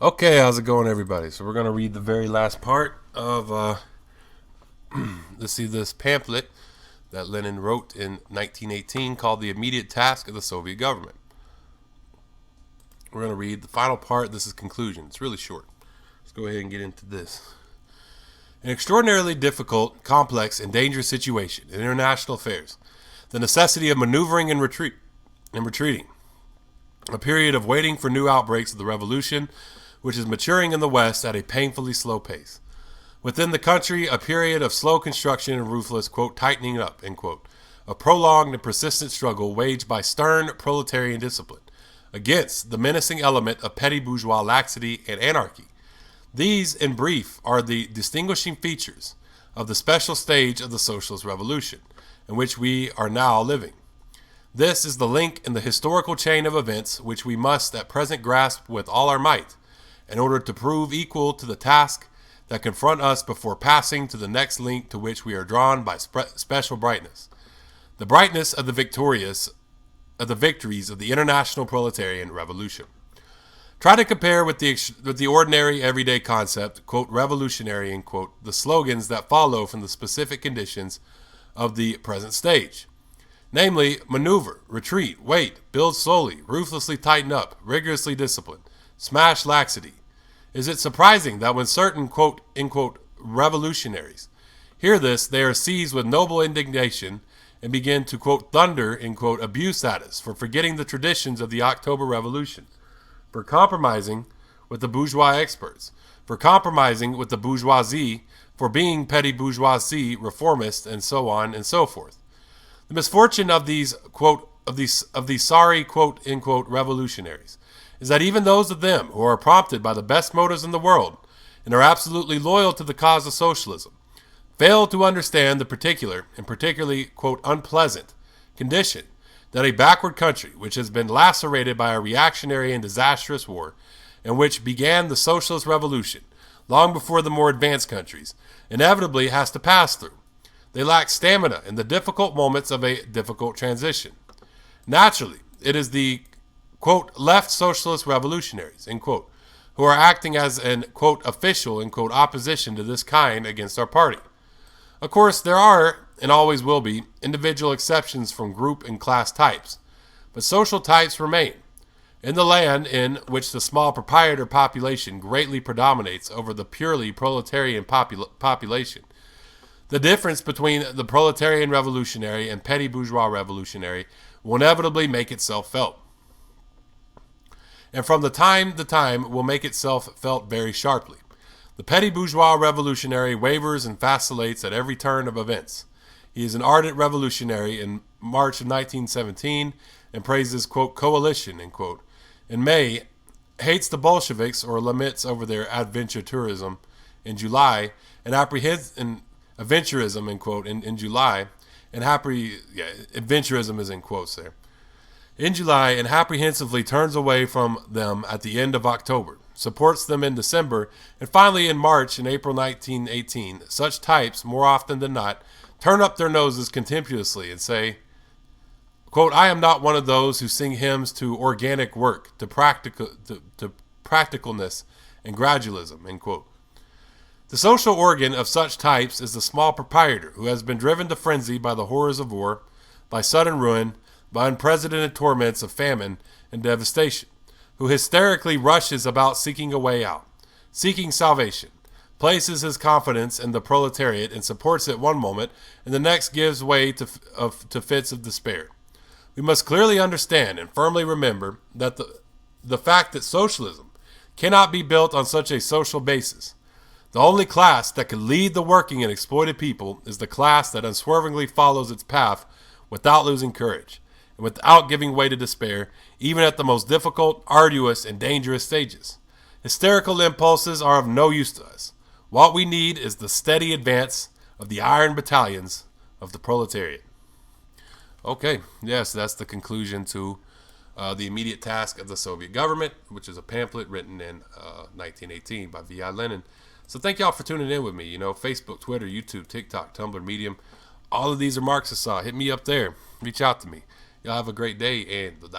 Okay, how's it going, everybody? So we're gonna read the very last part of let's see, this pamphlet that Lenin wrote in 1918 called "The Immediate Task of the Soviet Government." We're gonna read the final part. This is conclusion. It's really short. Let's go ahead and get into this. An extraordinarily difficult, complex, and dangerous situation in international affairs. The necessity of maneuvering and retreating. A period of waiting for new outbreaks of the revolution, which is maturing in the West at a painfully slow pace. Within the country, a period of slow construction and ruthless, quote, tightening up, end quote. A prolonged and persistent struggle waged by stern proletarian discipline against the menacing element of petty bourgeois laxity and anarchy. These, in brief, are the distinguishing features of the special stage of the socialist revolution, in which we are now living. This is the link in the historical chain of events which we must at present grasp with all our might, in order to prove equal to the task that confront us before passing to the next link to which we are drawn by special brightness. The brightness of the victories of the international proletarian revolution. Try to compare with the ordinary everyday concept, quote, revolutionary, end quote, the slogans that follow from the specific conditions of the present stage. Namely, maneuver, retreat, wait, build slowly, ruthlessly tighten up, rigorously discipline, smash laxity. Is it surprising that when certain, quote, end quote, revolutionaries hear this, they are seized with noble indignation and begin to, quote, thunder, end quote, abuse at us for forgetting the traditions of the October Revolution, for compromising with the bourgeois experts, for compromising with the bourgeoisie, for being petty bourgeoisie, reformist, and so on and so forth. The misfortune of these, quote, of these sorry, quote, end quote, revolutionaries is that even those of them who are prompted by the best motives in the world and are absolutely loyal to the cause of socialism fail to understand the particular and particularly, quote, unpleasant condition that a backward country which has been lacerated by a reactionary and disastrous war and which began the socialist revolution long before the more advanced countries inevitably has to pass through. They lack stamina in the difficult moments of a difficult transition. Naturally, it is the, quote, left socialist revolutionaries, end quote, who are acting as an, quote, official, end quote, opposition to this kind against our party. Of course, there are, and always will be, individual exceptions from group and class types, but social types remain. In the land in which the small proprietor population greatly predominates over the purely proletarian population, the difference between the proletarian revolutionary and petty bourgeois revolutionary will inevitably make itself felt. And from the time to time will make itself felt very sharply. The petty bourgeois revolutionary wavers and vacillates at every turn of events. He is an ardent revolutionary in March of 1917 and praises, quote, coalition, end quote. In May, hates the Bolsheviks or laments over their adventurism in July and adventurism, end quote, in July, and adventurism is in quotes there. In July, and apprehensively turns away from them at the end of October, supports them in December, and finally in March and April 1918, such types, more often than not, turn up their noses contemptuously and say, quote, I am not one of those who sing hymns to organic work, to practicalness and gradualism, end quote. The social organ of such types is the small proprietor who has been driven to frenzy by the horrors of war, by sudden ruin, by unprecedented torments of famine and devastation, who hysterically rushes about seeking a way out, seeking salvation, places his confidence in the proletariat and supports it one moment, and the next gives way to fits of despair. We must clearly understand and firmly remember that the fact that socialism cannot be built on such a social basis. The only class that can lead the working and exploited people is the class that unswervingly follows its path without losing courage and without giving way to despair, even at the most difficult, arduous, and dangerous stages. Hysterical impulses are of no use to us. What we need is the steady advance of the iron battalions of the proletariat. Okay, yes, that's the conclusion to The Immediate Task of the Soviet Government, which is a pamphlet written in 1918 by V.I. Lenin. So thank y'all for tuning in with me. Facebook, Twitter, YouTube, TikTok, Tumblr, Medium. All of these are Marxists. Hit me up there. Reach out to me. Y'all have a great day and